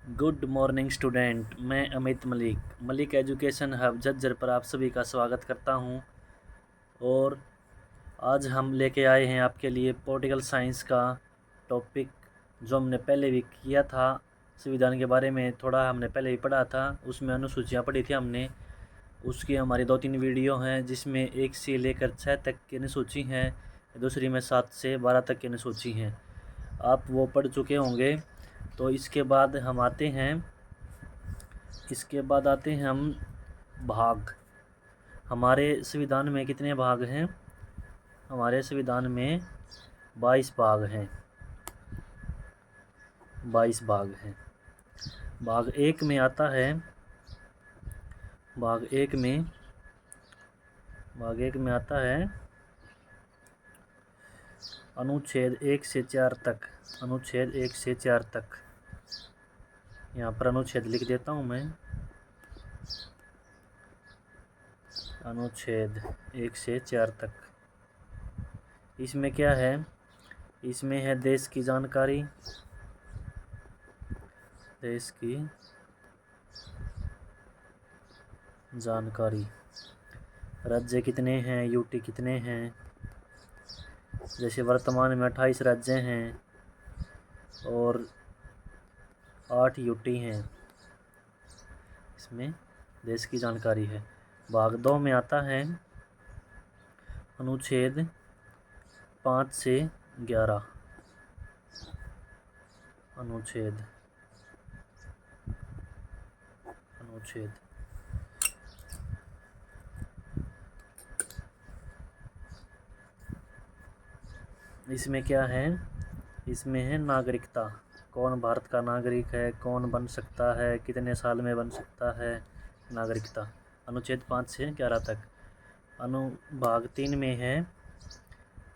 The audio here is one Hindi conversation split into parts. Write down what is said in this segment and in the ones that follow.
Good morning student. मैं अमित मलिक एजुकेशन हब झज्जर पर आप सभी का स्वागत करता हूं। और आज हम लेके आए हैं आपके लिए पॉलिटिकल साइंस का टॉपिक, जो हमने पहले भी किया था। संविधान के बारे में थोड़ा हमने पहले भी पढ़ा था, उसमें अनुसूचियाँ पढ़ी थी हमने। उसकी हमारी 2-3 वीडियो हैं, जिसमें 1 से लेकर 6 तक की अनुसूची हैं, दूसरी में 7 से 12 तक की अनुसूची हैं। आप वो पढ़ चुके होंगे। तो इसके बाद आते हैं हम भाग। हमारे संविधान में कितने भाग हैं? हमारे संविधान में 22 भाग हैं। 22 भाग हैं। भाग एक में आता है अनुच्छेद 1 से 4 तक। अनुच्छेद 1 से 4 तक। यहाँ पर अनुच्छेद लिख देता हूँ मैं। अनुच्छेद 1 से 4 तक। इसमें क्या है? इसमें है देश की जानकारी। देश की जानकारी। राज्य कितने हैं, यूटी कितने हैं। जैसे वर्तमान में 28 राज्य हैं और 8 यूटी हैं। इसमें देश की जानकारी है। भाग 2 में आता है अनुच्छेद 5 से 11। अनुच्छेद इसमें क्या है? इसमें है नागरिकता। कौन भारत का नागरिक है, कौन बन सकता है, कितने साल में बन सकता है। नागरिकता अनुच्छेद 5 से 11 तक। भाग 3 में है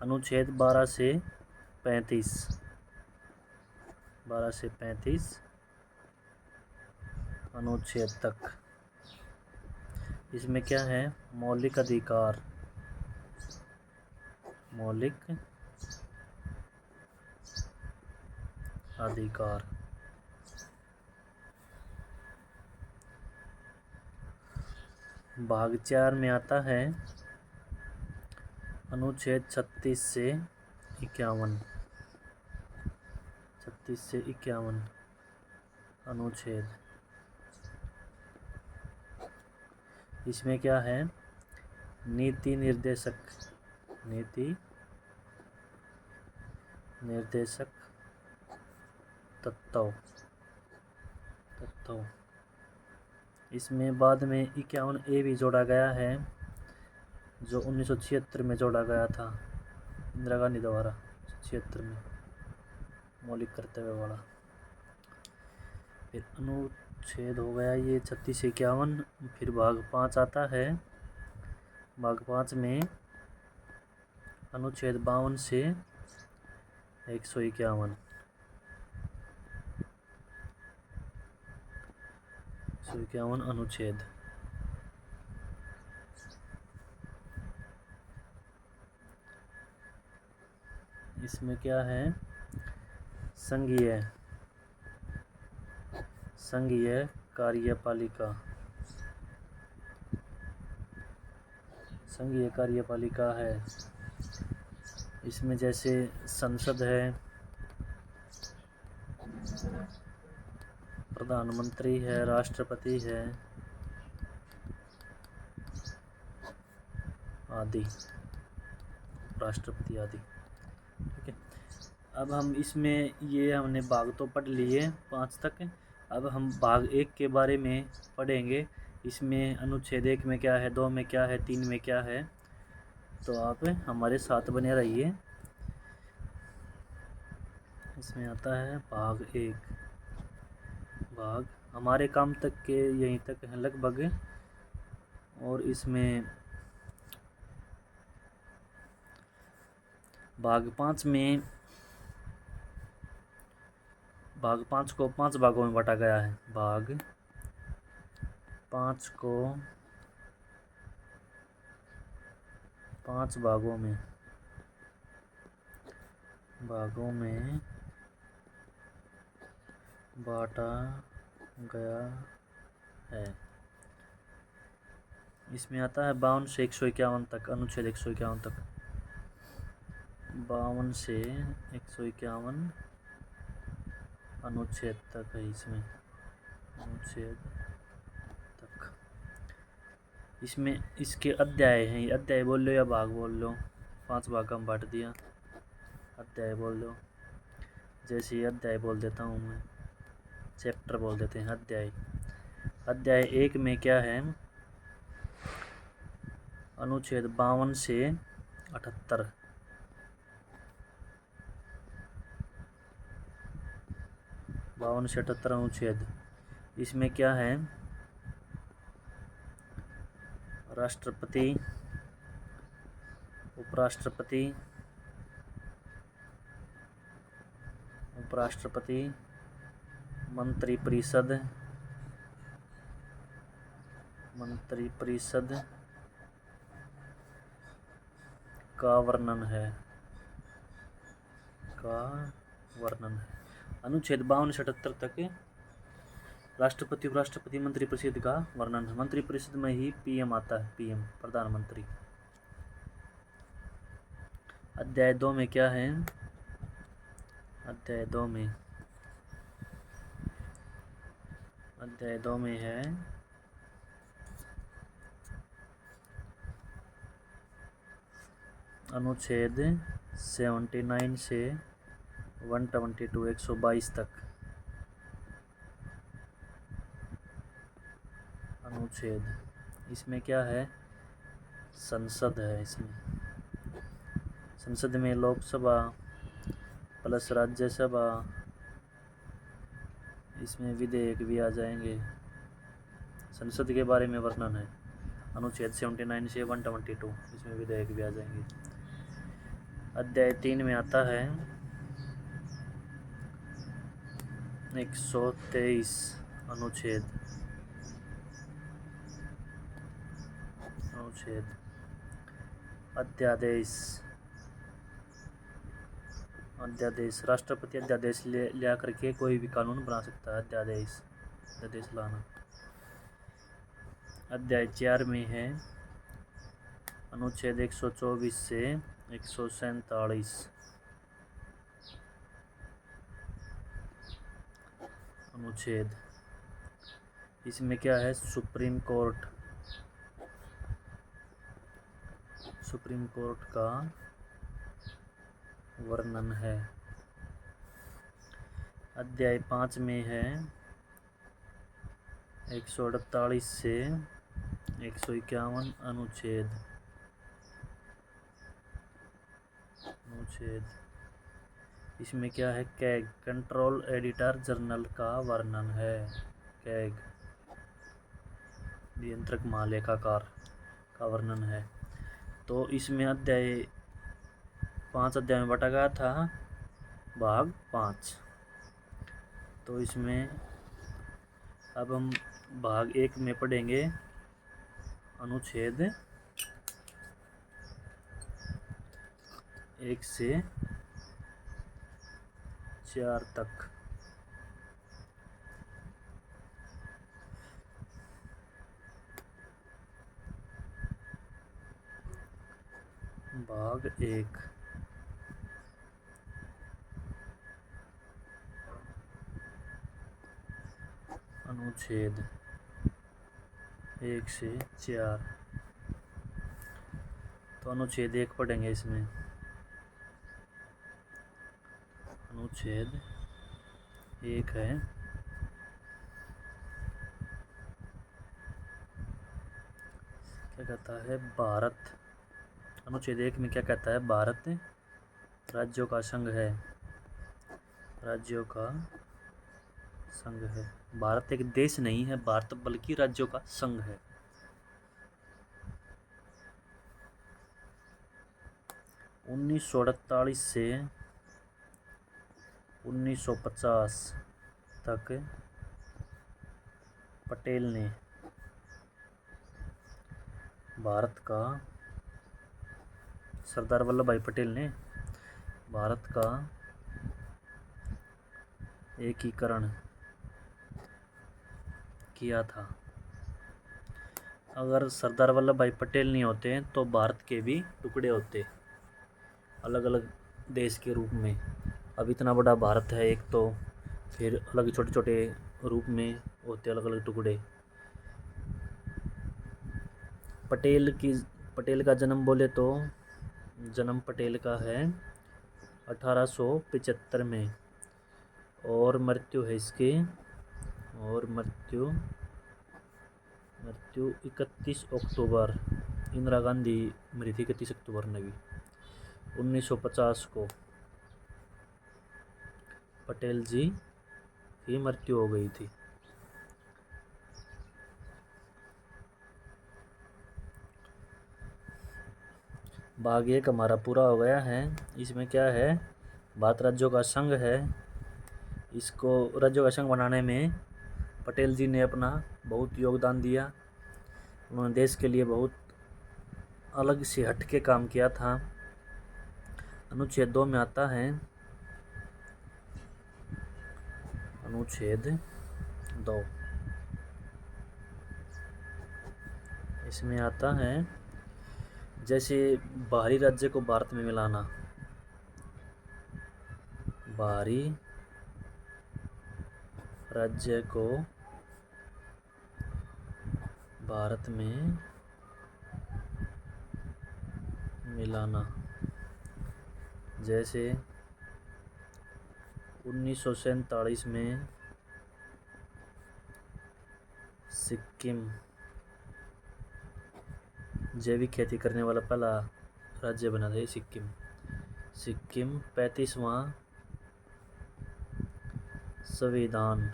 अनुच्छेद 12 से 35। 12 से 35 अनुच्छेद तक। इसमें क्या है? मौलिक अधिकार। मौलिक अधिकार। भाग 4 में आता है अनुच्छेद 36 से 51। 36 से 51 अनुच्छेद। इसमें क्या है? नीति निर्देशक। नीति निर्देशक तत्व। इसमें बाद में 51A भी जोड़ा गया है, जो 1976 में जोड़ा गया था इंदिरा गांधी द्वारा। 76 में मौलिक कर्तव्य वाला। फिर अनुच्छेद हो गया ये 36 से 51। फिर भाग 5 आता है। भाग 5 में अनुच्छेद 52 से 151। 151 अनुच्छेद। इसमें क्या है? संघीय कार्यपालिका। संघीय कार्यपालिका है। इसमें जैसे संसद है, प्रधानमंत्री है, राष्ट्रपति है आदि। राष्ट्रपति आदि। ठीक है। अब हम इसमें ये हमने भाग तो पढ़ लिए 5 तक। अब हम भाग 1 के बारे में पढ़ेंगे। इसमें अनुच्छेद 1 में क्या है, 2 में क्या है, 3 में क्या है। तो आप हमारे साथ बने रहिए। इसमें आता है भाग 1। भाग हमारे काम तक के यहीं तक है लगभग। और इसमें भाग 5 में भाग 5 को 5 भागों में बांटा गया है। भाग 5 को 5 भागों में बांटा गया है। इसमें आता है 52 से 151 तक, अनुच्छेद 151 तक, 52 से 151 अनुच्छेद तक है इसमें, अनुच्छेद तक। इसमें इसके अध्याय हैं, अध्याय बोल लो या भाग बोल लो, 5 भाग का हम बांट दिया, अध्याय बोल लो। जैसे अध्याय बोल देता हूँ मैं, चैप्टर बोल देते हैं अध्याय। अध्याय 1 में क्या है, अनुच्छेद 52 से 78, 52 से 78 अनुच्छेद। इसमें क्या है, राष्ट्रपति, उपराष्ट्रपति, मंत्रिपरिषद का वर्णन है, अनुच्छेद 52 से 78 तक राष्ट्रपति, उपराष्ट्रपति, मंत्रिपरिषद का वर्णन है। मंत्रिपरिषद में ही पीएम आता है, पीएम, प्रधानमंत्री। अध्याय 2 में क्या है, अध्याय 2 में है अनुच्छेद 79 से 122, 122 तक अनुच्छेद। इसमें क्या है, संसद है। इसमें संसद में लोकसभा प्लस राज्यसभा, इसमें विधेयक भी आ जाएंगे। संसद के बारे में वर्णन है, अनुच्छेद 79 से 122, इसमें विधेयक भी आ जाएंगे। अध्याय 3 में आता है 123 अनुच्छेद, अध्यादेश। राष्ट्रपति अध्यादेश लिया करके कोई भी कानून बना सकता है, अध्यादेश लाना। अध्याय 4 में है अनुच्छेद 124 से 147 अनुच्छेद। इसमें क्या है, सुप्रीम कोर्ट का वर्णन है। अध्याय 5 में है 148 से 151 अनुच्छेद। इसमें क्या है, कैग, कंट्रोल एडिटर जनरल का वर्णन है। कैग, नियंत्रक महालेखाकार का वर्णन है। तो इसमें अध्याय 5 अध्याय में बांटा गया था, भाग 5। तो इसमें अब हम भाग 1 में पढ़ेंगे अनुच्छेद 1 से 4 तक। भाग 1, अनुच्छेद 1 से 4। तो अनुच्छेद 1 पढ़ेंगे। इसमें अनुच्छेद 1 है, क्या कहता है, भारत। अनुच्छेद 1 में क्या कहता है, भारत राज्यों का संघ है, राज्यों का संघ है। भारत एक देश नहीं है, भारत बल्कि राज्यों का संघ है। उन्नीस सौ 48 से 1950 तक पटेल ने भारत का, सरदार वल्लभ भाई पटेल ने भारत का एकीकरण किया था। अगर सरदार वल्लभ भाई पटेल नहीं होते तो भारत के भी टुकड़े होते अलग अलग देश के रूप में। अब इतना बड़ा भारत है एक, तो फिर अलग छोटे छोटे रूप में होते अलग अलग टुकड़े। पटेल का जन्म बोले तो जन्म पटेल का है 1875 में, और मृत्यु है इसकी, और मृत्यु 31 अक्टूबर, इंदिरा गांधी मरी थी 31 अक्टूबर ने भी 1950 को पटेल जी की मृत्यु हो गई थी। भाग 1 हमारा पूरा हो गया है। इसमें क्या है, भारत राज्यों का संघ है। इसको राज्यों का संघ बनाने में पटेल जी ने अपना बहुत योगदान दिया। उन्होंने देश के लिए बहुत अलग से हट के काम किया था। अनुच्छेद 2 में आता है, अनुच्छेद 2 इसमें आता है, जैसे बाहरी राज्य को भारत में मिलाना, बाहरी राज्य को भारत में मिलाना, जैसे 1947 में सिक्किम जैविक खेती करने वाला पहला राज्य बना था सिक्किम। 35वां संविधान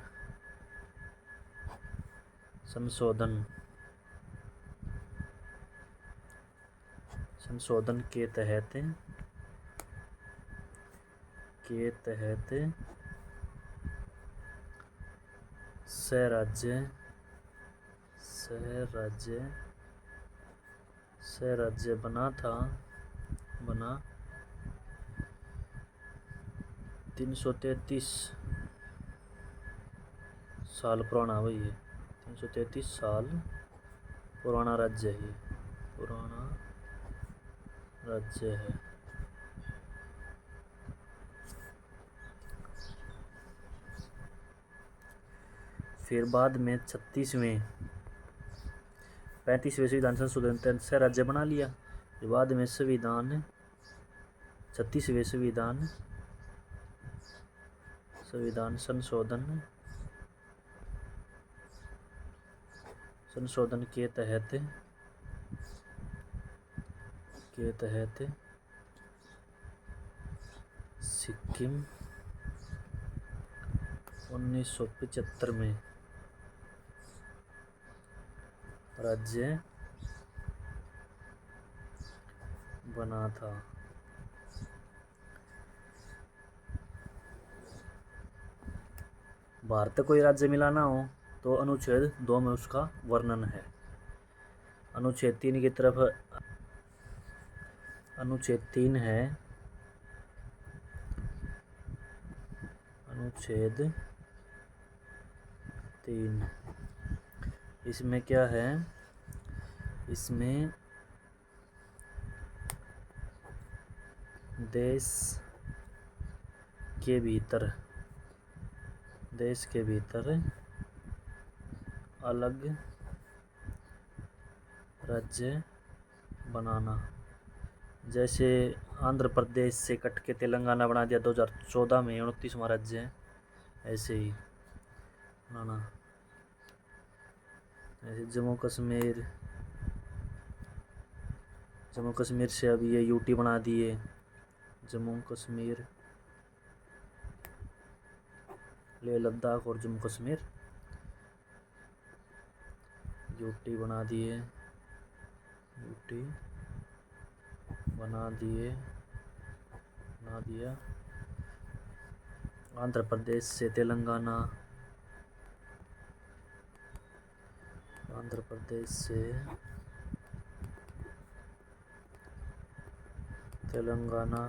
संशोधन के तहत राज्य बना 333 साल पुराना, वही है 333 साल पुराना राज्य है, फिर बाद में 35वें संविधान संशोधन से राज्य बना लिया। फिर बाद में 36वें संविधान संशोधन के तहत सिक्किम 1975 में राज्य बना था। भारत को कोई राज्य मिलाना हो तो अनुच्छेद 2 में उसका वर्णन है। अनुच्छेद 3 की तरफ, अनुच्छेद 3 है, अनुच्छेद 3 इसमें क्या है, इसमें देश के भीतर अलग राज्य बनाना, जैसे आंध्र प्रदेश से कट के तेलंगाना बना दिया 2014 में 29वां राज्य है, ऐसे ही बनाना। ऐसे जम्मू कश्मीर से अब ये यूटी बना दिए, जम्मू कश्मीर, लेह लद्दाख और जम्मू कश्मीर यूटी बना दिए, बना दिया। आंध्र प्रदेश से तेलंगाना, आंध्र प्रदेश से तेलंगाना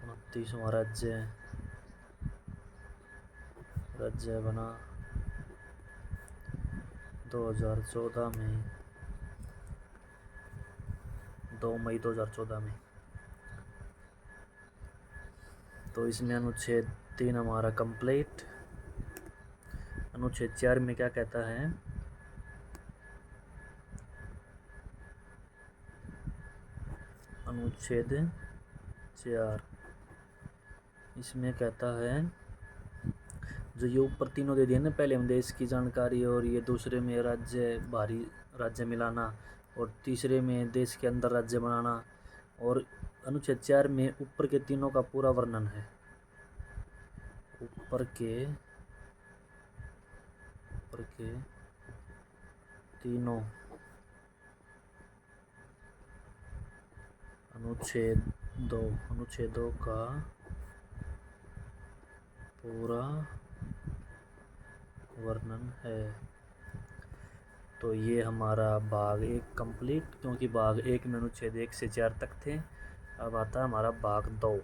29वां राज्य है। राज्य बना 2014 में, 2 मई 2014 में। तो इसमें अनुच्छेद 3 हमारा कंप्लीट। अनुच्छेद 4 में क्या कहता है? अनुच्छेद 4 इसमें कहता है, जो ये ऊपर तीनों दे दिए ना, पहले में देश की जानकारी, और ये दूसरे में राज्य, बाहरी राज्य मिलाना, और तीसरे में देश के अंदर राज्य बनाना, और अनुच्छेद 4 में ऊपर के तीनों का पूरा वर्णन है। ऊपर के तीनों अनुच्छेदों का पूरा वर्णन है। तो ये हमारा भाग 1 कंप्लीट, क्योंकि भाग 1 में अनुच्छेद 1 से 4 तक थे। अब आता है हमारा भाग 2।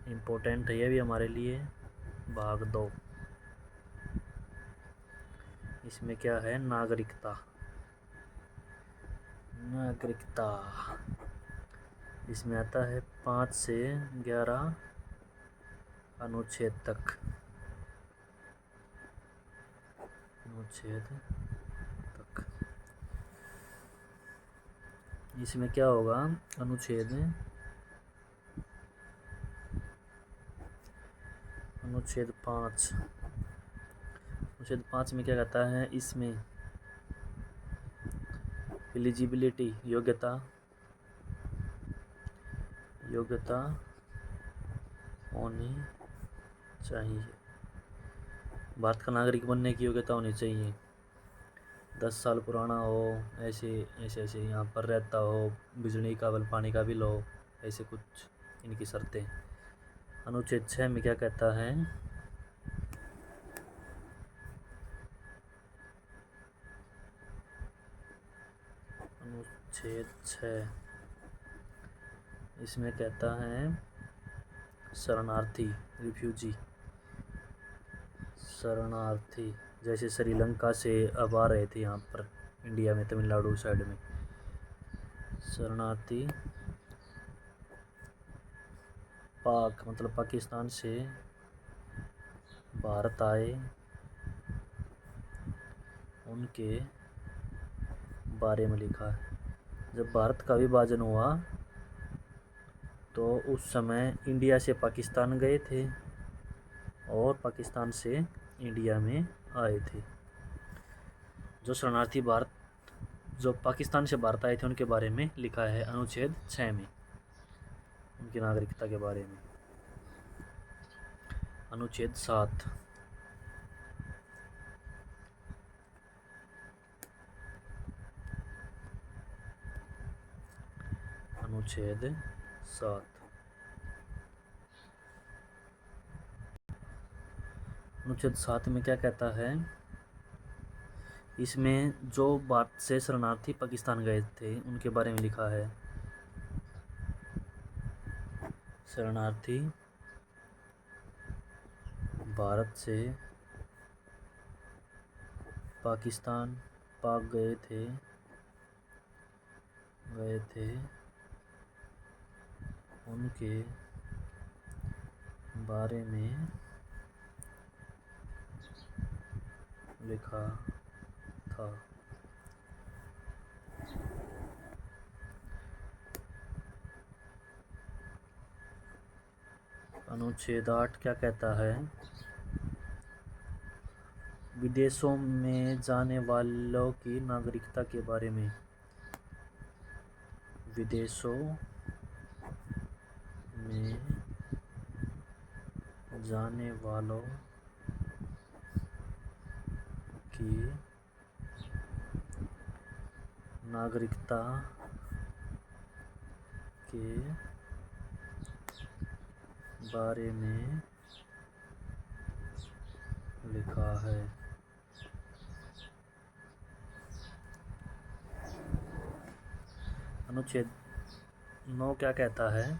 इम्पोर्टेंट है ये भी हमारे लिए। भाग 2 इसमें क्या है? नागरिकता। इसमें आता है 5 से 11 अनुच्छेद तक। इसमें क्या होगा? अनुच्छेद 5 में क्या कहता है? इसमें एलिजिबिलिटी, योग्यता होनी चाहिए। भारत का नागरिक बनने की योग्यता होनी चाहिए। 10 साल पुराना हो, ऐसे यहाँ पर रहता हो, बिजली का बिल, पानी का बिल हो, ऐसे कुछ इनकी शर्तें। अनुच्छेद 6 में क्या कहता है? अनुच्छेद 6 इसमें कहता है, शरणार्थी, रिफ्यूजी, शरणार्थी जैसे श्रीलंका से अब आ रहे थे यहाँ पर इंडिया में, तमिलनाडु साइड में। शरणार्थी पाक मतलब पाकिस्तान से भारत आए, उनके बारे में लिखा है। जब भारत का विभाजन हुआ तो उस समय इंडिया से पाकिस्तान गए थे और पाकिस्तान से इंडिया में आए थे। जो शरणार्थी जो पाकिस्तान से भारत आए थे उनके बारे में लिखा है अनुच्छेद 6 में, उनकी नागरिकता के बारे में। अनुच्छेद 7 अनुच्छेद 7 में क्या कहता है? इसमें जो भारत से शरणार्थी पाकिस्तान गए थे उनके बारे में लिखा है। शरणार्थी भारत से पाकिस्तान गए थे, उनके बारे में लिखा था। अनुच्छेद 8 क्या कहता है? विदेशों में जाने वालों की नागरिकता के बारे में। विदेशों में जाने वालों की नागरिकता के बारे में लिखा है। अनुच्छेद 9 क्या कहता है?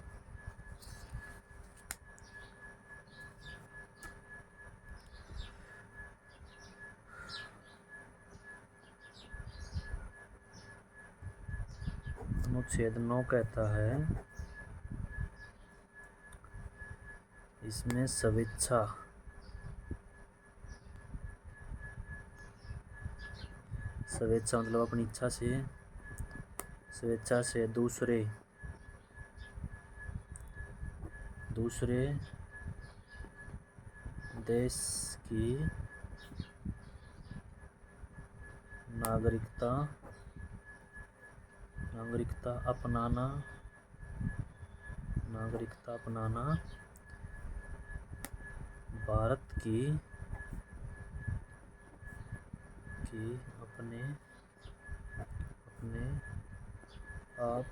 अनुच्छेद 9 कहता है इसमें स्वेच्छा मतलब अपनी इच्छा से, स्वेच्छा से दूसरे देश की नागरिकता अपनाना भारत की अपने आप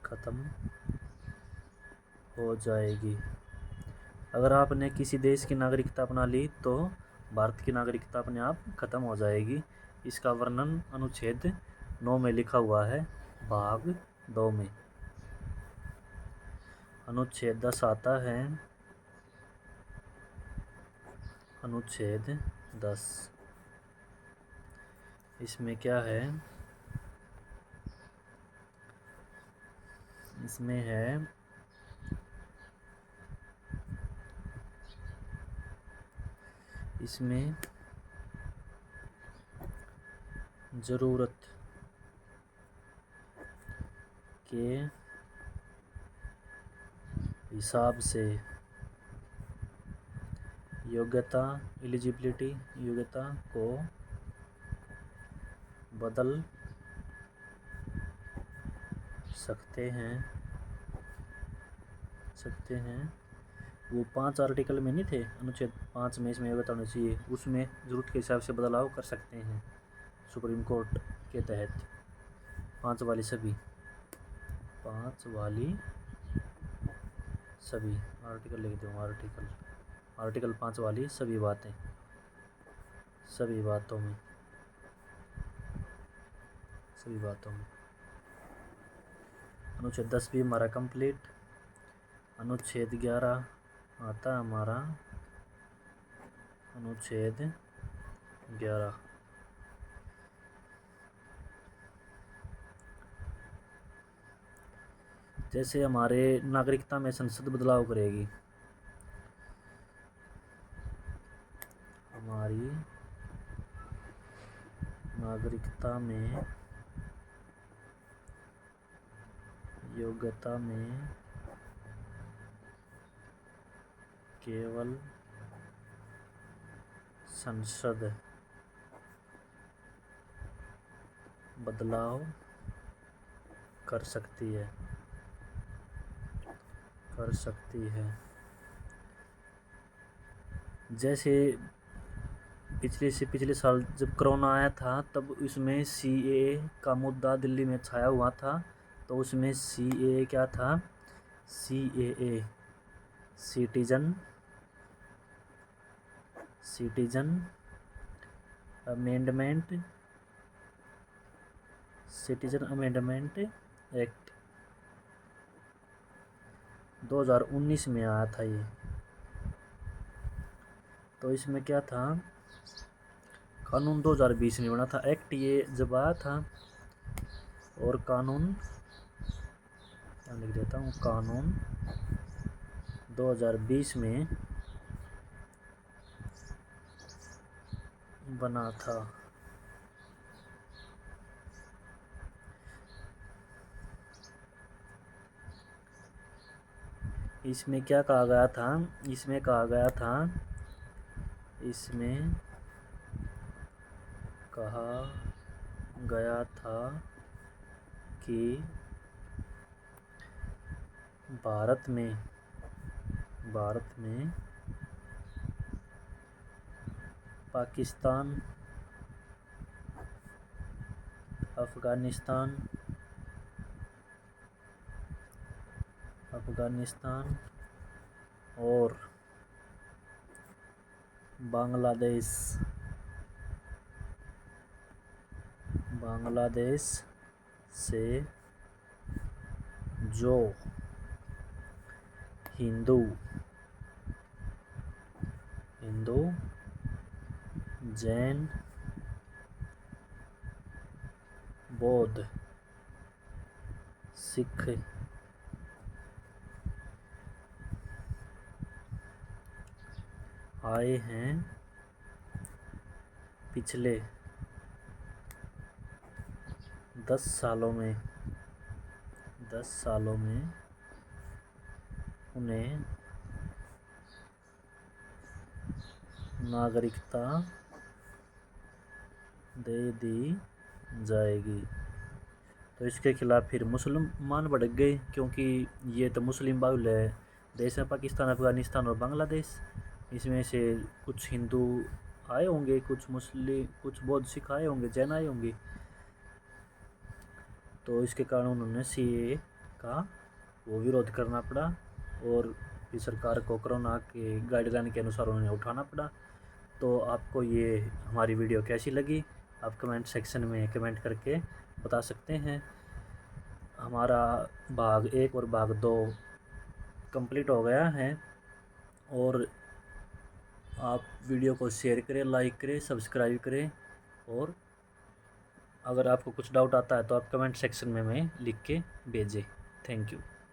खत्म हो जाएगी। अगर आपने किसी देश की नागरिकता अपना ली तो भारत की नागरिकता अपने आप खत्म हो जाएगी। इसका वर्णन अनुच्छेद 9 में लिखा हुआ है, भाग 2 में। अनुच्छेद 10 आता है, अनुच्छेद 10। इसमें क्या है? इसमें है इसमें जरूरत के हिसाब से योग्यता को बदल सकते हैं। वो 5 आर्टिकल में नहीं थे, अनुच्छेद 5 में इसमें योग्यता होनी चाहिए, उसमें जरूरत के हिसाब से बदलाव कर सकते हैं सुप्रीम कोर्ट के तहत। 5 वाली सभी आर्टिकल लिख दूँ, आर्टिकल 5 वाली सभी बातों में अनुच्छेद 10 भी हमारा कंप्लीट। अनुच्छेद 11 आता हमारा, अनुच्छेद 11 जैसे हमारे नागरिकता में संसद बदलाव करेगी, हमारी नागरिकता में योग्यता में केवल संसद बदलाव कर सकती है। जैसे पिछले साल जब कोरोना आया था तब इसमें CAA का मुद्दा दिल्ली में छाया हुआ था, तो उसमें CAA क्या था? CAA सिटीजन अमेंडमेंट एक्ट 2019 में आया था ये। तो इसमें क्या था? कानून 2020 में बना था, एक्ट ये जब आया था, और कानून क्या लिख देता हूँ, कानून 2020 में बना था। इसमें क्या कहा गया था? इसमें कहा गया था कि भारत में पाकिस्तान, अफगानिस्तान और बांग्लादेश से जो हिंदू जैन बौद्ध, सिख, आए हैं पिछले 10 सालों में उन्हें नागरिकता दे दी जाएगी। तो इसके खिलाफ फिर मुसलमान भड़क गए, क्योंकि ये तो मुस्लिम बाहुल्य देश है पाकिस्तान, अफ़गानिस्तान और बांग्लादेश। इसमें से कुछ हिंदू आए होंगे, कुछ मुस्लिम, कुछ बौद्ध सिख आए होंगे, जैन आए होंगे। तो इसके कारण उन्होंने सीएए का वो विरोध करना पड़ा और फिर सरकार को कोरोना के गाइडलाइन के अनुसार उन्हें उठाना पड़ा। तो आपको ये हमारी वीडियो कैसी लगी, आप कमेंट सेक्शन में कमेंट करके बता सकते हैं। हमारा भाग 1 और भाग 2 कंप्लीट हो गया है। और आप वीडियो को शेयर करें, लाइक करें, सब्सक्राइब करें। और अगर आपको कुछ डाउट आता है तो आप कमेंट सेक्शन में लिख के भेजें। Thank you.